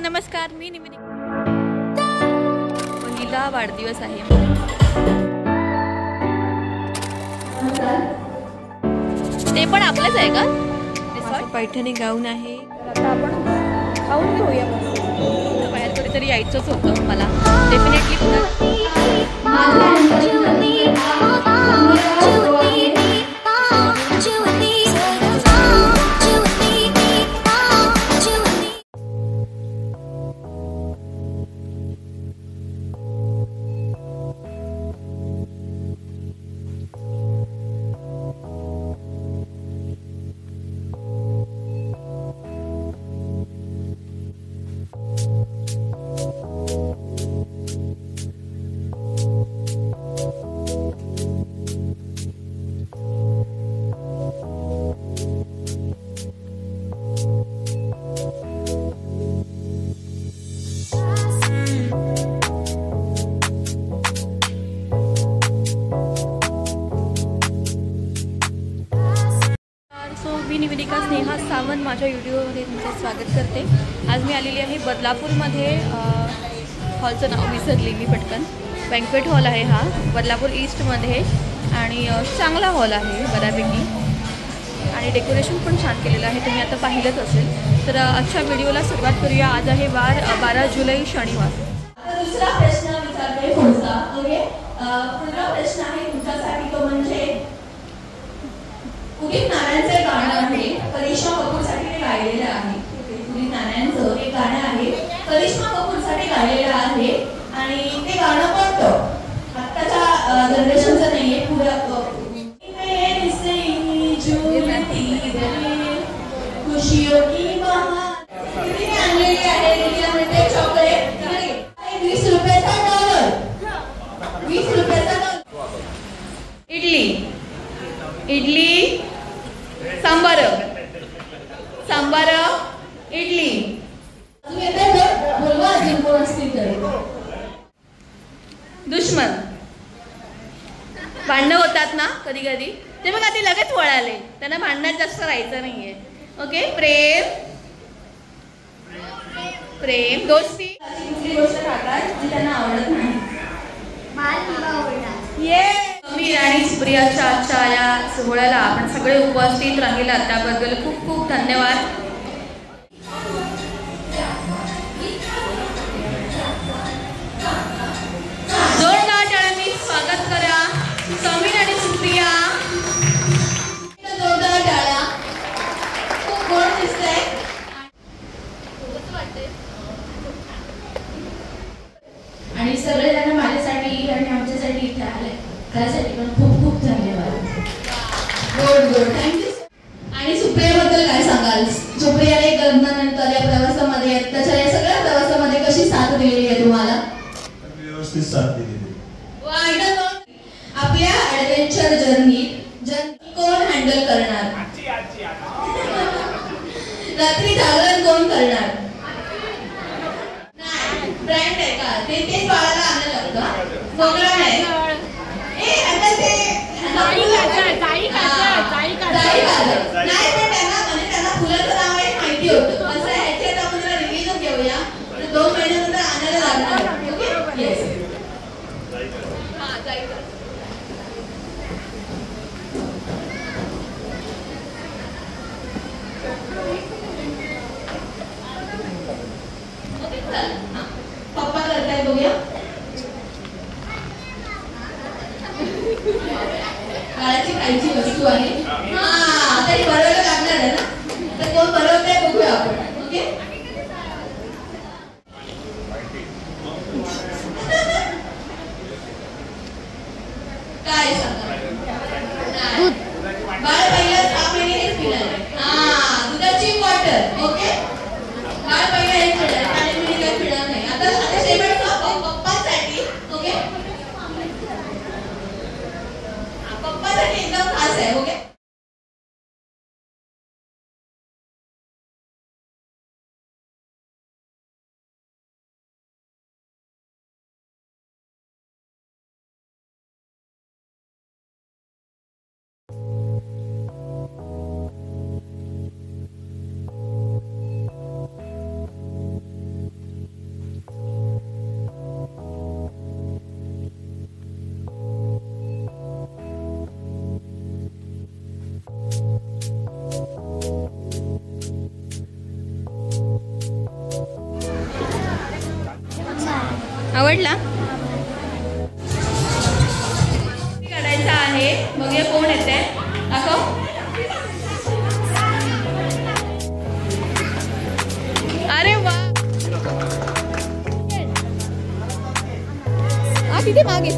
नमस्कार, मी निमिनी. पहिला वाढदिवस आहे. ते पण आपलंच आहे का? पैठणी गाऊन आहे. आता आपण खाऊन घेऊया. बाहेर कुठेतरी यायचंच होतं मला. डेफिनेटली निवेदिका स्नेहा सावंत माझ्या व्हिडिओमध्ये तुमचं स्वागत करते. आज मी आलेली आहे बदलापूरमध्ये. हॉलचं नाव विसरली मी पटकन. बँक्वेट हॉल आहे हा बदलापूर ईस्टमध्ये आणि चांगला हॉल आहे बऱ्यापैकी आणि डेकोरेशन पण छान केलेलं आहे. तुम्ही आता पाहिलंच असेल. तर आजच्या व्हिडिओला सुरुवात करूया. आज आहे 12 जुलै शनिवार. दुसरा प्रश्न विचारते पुढचा. पुढचा प्रश्न आहे तुमच्यासाठी तो म्हणजे उदित नारायणचं गाणं आहे. करिश्मा कपूरसाठी ते गायलेलं आहे. उदित नारायणचं एक गाणं आहे करिश्मा कपूरसाठी गायलेलं आहे आणि ते गाणं कोणतं? आत्ताच्या जनरेशनचं नाहीये. पुढे खुशियों की बहार आणलेली आहे चॉकलेट. 20 रुपयाचा डॉलर. 20 रुपयाचा डॉलर. इडली सांबार इडली. दुश्मन भांडणं होतात ना कधी कधी. ते बघा ते लगेच वळाले. त्यांना भांडणात जास्त राहायचं नाहीये. ओके. प्रेम दोस्ती. कुठली गोष्ट खातात जी त्यांना आवडत नाही? समीर आणि सुप्रियाच्या आजच्या या सोहळ्याला आपण सगळे उपस्थित राहिलात त्याबद्दल खूप खूप धन्यवाद. जोरदार टाळ्यांनी स्वागत करा समीर आणि सुप्रिया. जोरदार टाळ्या. खूप गोड दिसतंय. आणि सगळेजण माझ्यासाठी आणि आमच्यासाठी इथे आले त्यासाठी पण खूप खूप धन्यवाद. Good thank you. आणि सुप्रियाबद्दल काय सांगाल? सुप्रियाने लग्नानंतर या प्रवासामध्ये त्याच्या या सगळ्या प्रवासामध्ये कशी साथ दिलेली आहे तुम्हाला? व्यवस्थित साथ दिलेली. आपल्या ॲडव्हेंचर जर्नी कोण हँडल करणार? रात्री जागरण कोण करणार? ब्रँड आहे का ते? तेच बाळाला आणायला लागतं. मोकळा नाही. नाही पण त्यांना फुलाचं नाव आहे माहिती होतं. असं ह्याच्यात आपण रिव्हिजन घेऊया. 2 महिन्यानंतर आणायला लागणार. ओके. येस. हां जायचं. ओके चल. पप्पा करतायत बघूया. काळाची खायची वस्तू आहे. हा तरी बरोबर लागणार आहे ना. तर कोण बरोबर बघूया आपण. ओके. काय सांगा? बाळ पहिला 6 महिने हेच पिणार. हा दुधाची बॉटल. ओके. बाळ पहिला हेच पिणार. आणि मी काय पिणार नाही. आता शेवटचा पप्पांसाठी. ओके. पप्पासाठी एकदम खास आहे. ओके. आवडला? काढायचा आहे, बघूया कोण येते. दाखव. अरे वा, तिथे मागे.